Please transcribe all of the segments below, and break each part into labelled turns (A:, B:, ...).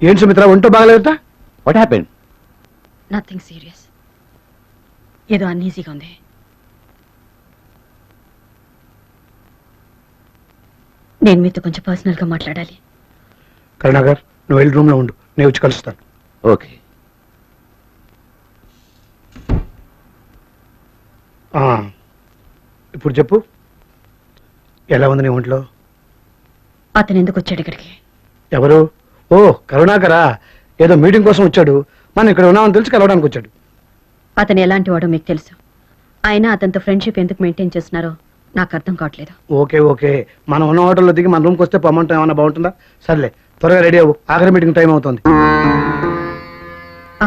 A: ఏంటి సుమిత్ర, ఒంటో బాగలేదట?
B: What happened?
C: నథింగ్ సీరియస్, ఏదో అన్ఈజీగా ఉంది. నేను మీతో కొంచెం పర్సనల్గా మాట్లాడాలి.
A: కరుణాకర్, నువ్వు వెళ్ళి రూమ్లో ఉండు, నేను వచ్చి కలుస్తాను.
B: ఓకే.
A: ఇప్పుడు చెప్పు, ఎలా ఉంది నీ ఒంట్లో?
C: అతను ఎందుకు వచ్చాడు ఇక్కడికి?
A: ఎవరు? ఓ కరుణాకరా, ఏదో మీటింగ్ కోసం వచ్చాడు. మనం ఇక్కడ ఉన్నామని తెలిసి కలవడానికి వచ్చాడు.
C: అతను ఎలాంటి వాడో మీకు తెలుసు. అయినా అతనితో ఫ్రెండ్షిప్ ఎందుకు మెయింటైన్ చేస్తున్నారో నాకు అర్థం కావట్లేదు.
A: ఓకే ఓకే, మనం ఉన్న హోటల్లో దిగి మన రూమ్కి వస్తే పొమ్మంటాం, ఏమన్నా బాగుంటుందా? సర్లే, త్వరగా రెడీ అవ్వు, ఆఖరి మీటింగ్ టైం అవుతుంది.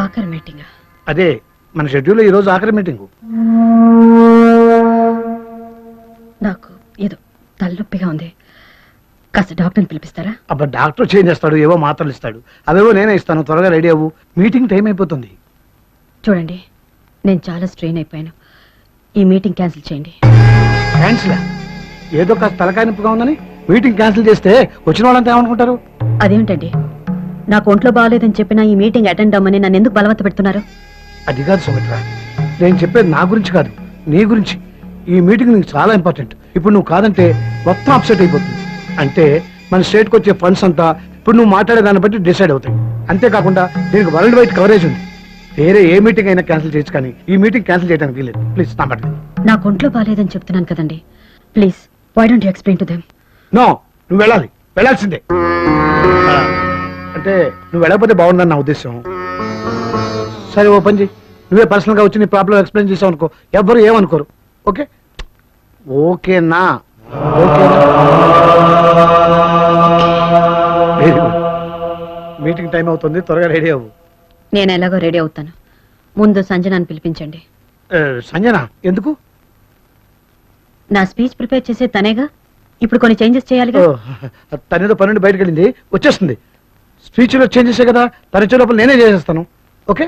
C: ఆఖరి మీటింగ్?
A: అదే మన షెడ్యూల్లో ఈరోజు ఆఖరి మీటింగు.
C: నాకు ఏదో తలనొప్పిగా ఉంది, కాస్త డాక్టర్ని పిలిపిస్తారా?
A: అబ్బా, డాక్టర్ చేంజ్ చేస్తాడు, ఏవో మాత్రలు ఇస్తాడు, అవేవో నేనే ఇస్తాను. త్వరగా రెడీ అవ్వు, మీటింగ్ టైం అయిపోతుంది.
C: చూడండి, నేను చాలా స్ట్రెయిన్ అయిపోయాను, ఈ మీటింగ్ క్యాన్సిల్ చేయండి.
A: క్యాన్సిల్? ఏదో కాస్త తలకాయ నొప్పిగా ఉందని మీటింగ్ క్యాన్సిల్ చేస్తే వచ్చిన వాళ్ళంతా ఏమనుకుంటారు?
C: అదేమిటండి, నాకు ఒంట్లో బాగాలేదని చెప్పినా ఈ మీటింగ్ అటెండ్ అవ్వమని నన్ను ఎందుకు బలవంత పెడుతున్నారు?
A: అది కాదు సుమిత్ర, నేను చెప్పేది నా గురించి కాదు, నీ గురించి. ఈ మీటింగ్ నీకు చాలా ఇంపార్టెంట్. ఇప్పుడు నువ్వు కాదంటే మొత్తం అప్సెట్ అయిపోతుంది. అంటే మన స్టేట్కి వచ్చే ఫండ్స్ అంతా ఇప్పుడు నువ్వు మాట్లాడే దాన్ని బట్టి డిసైడ్ అవుతాయి. అంతేకాకుండా దీనికి వరల్డ్ వైడ్ కవరేజ్ ఉంది. వేరే ఏ మీటింగ్ అయినా క్యాన్సిల్ చేయొచ్చు, కానీ ఈ మీటింగ్ క్యాన్సిల్ చేయడానికి లేదు. ప్లీజ్ నా మాట.
C: నాకు ఒంట్లో బాగాలేదని చెప్తున్నాను కదండి, please why don't you explain to them?
A: No, నువ్వు వెళ్ళాలి, వెళ్ళాల్సిందే. అంటే నువ్వు వెళ్ళకపోతే బాగుందని నా ఉద్దేశం. సరే, ఓ పని చెయ్యి, నువ్వే పర్సనల్ గా వచ్చి నీ ప్రాబ్లం ఎక్స్ప్లెయిన్ చేసావు అనుకో, ఎవ్వరు ఏమనుకోరు. ఓకే ఓకేనా? ఓకేనా? Very good. మీటింగ్ టైం అవుతుంది, త్వరగా రెడీ అవ్వు.
C: నేను ఎలాగో రెడీ అవుతాను, ముందు సంజనాన్ని పిలిపించండి.
A: సంజన ఎందుకు?
C: నా స్పీచ్ ప్రిపేర్ చేసే తనేగా, ఇప్పుడు కొన్ని చేంజెస్ చేయాలిగా.
A: తనేదో పని నుండి బయటకు వెళ్ళింది, వచ్చేస్తుంది. స్పీచ్ లో చేంజెస్ కదా, తన వచ్చే లోపల నేనే చేసేస్తాను. ఓకే?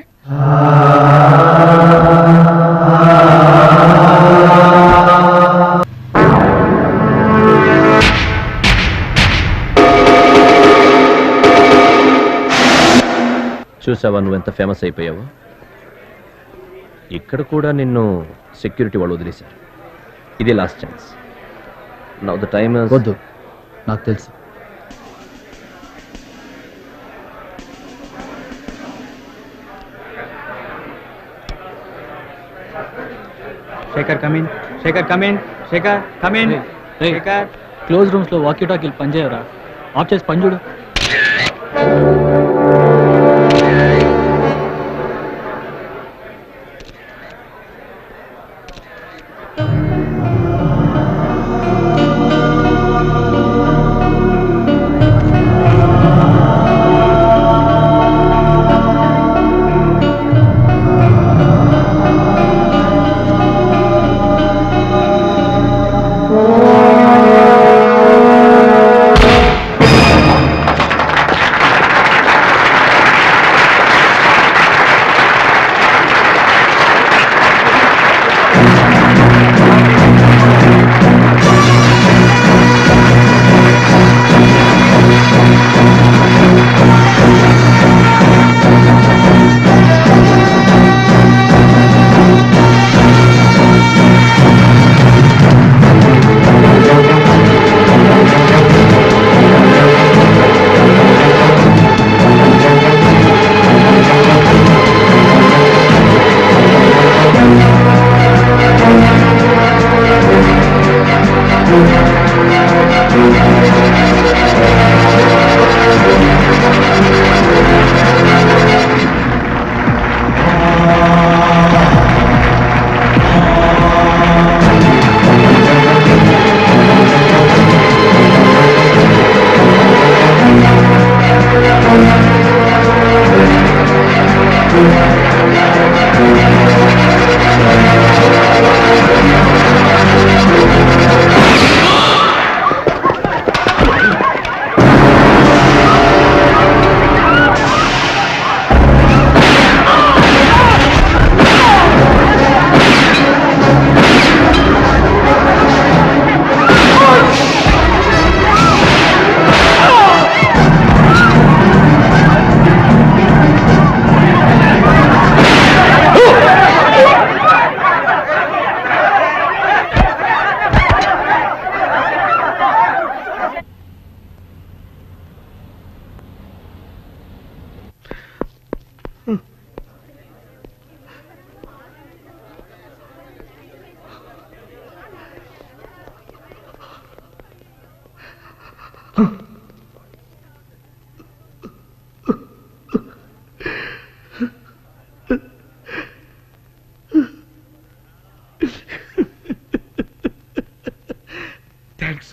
B: చూసావా నువ్వు ఎంత ఫేమస్ అయిపోయావు? ఇక్కడ కూడా నిన్ను సెక్యూరిటీ వాళ్ళు వదిలేశారు. ఇది last chance. Now the time
D: వద్దు, నాకు తెలుసు.
E: Shekhar come in, Shekhar come in, Shekhar come in. Shekhar,
D: close rooms లో వాకీ టాకీలు పనిచేయరా? ఆఫ్ చేసి పని చూడు.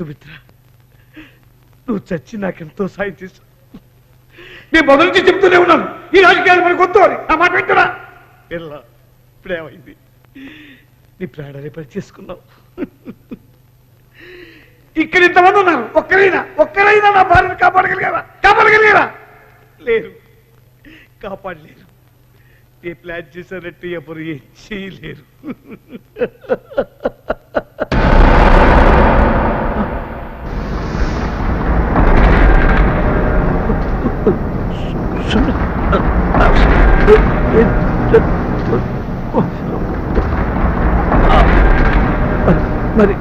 A: పవిత్ర, నువ్వు చచ్చి నాకెంతో సాయం చేశావు. నేను మొదటి నుంచి చెప్తూనే ఉన్నాను, ఈ రాజకీయాలు మనకు వద్దు అని. నా మాట వింటున్నా పిల్ల. ఇప్పుడేమైంది? నీ ప్రాణాన్ని పని చేసుకున్నావు. ఇక్కడ ఇంతమంది ఉన్నారు, ఒక్కరైనా నా భార్యను కాపాడగలిగారా? లేరు, కాపాడలేరు. ఏ ప్లాన్ చేశారంటే ఎవరు ఏం చేయలేరు. మరి